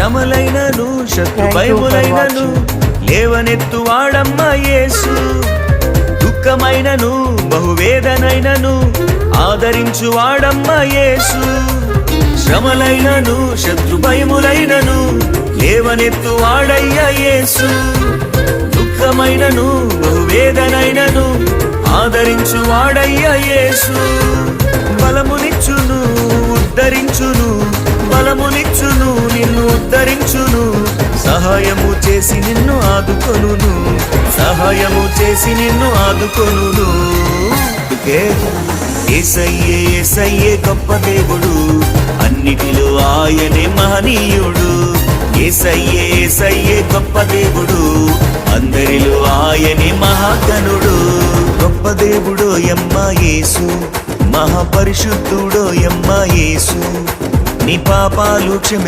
శ్రమలైనను శత్రు భయములైనను లేవనెత్తువాడమ్మ యేసు. దుఃఖమైనను బహువేదనైనను ఆదరించువాడమ్మ యేసు. శ్రమలైనను శత్రు భయములైనను లేవనెత్తువాడయ్య యేసు. దుఃఖమైనను బహువేదనైనను ఆదరించువాడయ్య యేసు. బలమునిచ్చును ఉద్ధరించును, బలమునిచ్చును నిన్ను ఉద్ధరించును, సహాయము చేసి నిన్ను ఆదుకొనును, సహాయము చేసి నిన్ను ఆదుకొనును. యేసయ్యే యేసయ్యే గొప్ప దేవుడు, అన్నిటిలో ఆయనే మహనీయుడు. యేసయ్యే యేసయ్యే గొప్ప దేవుడు, అందరిలో ఆయనే మహాగణుడు. గొప్ప దేవుడో యమ్మ యేసు, మహాపరిశుద్ధుడో యమ్మ యేసు. నీ పాపాలు క్షమి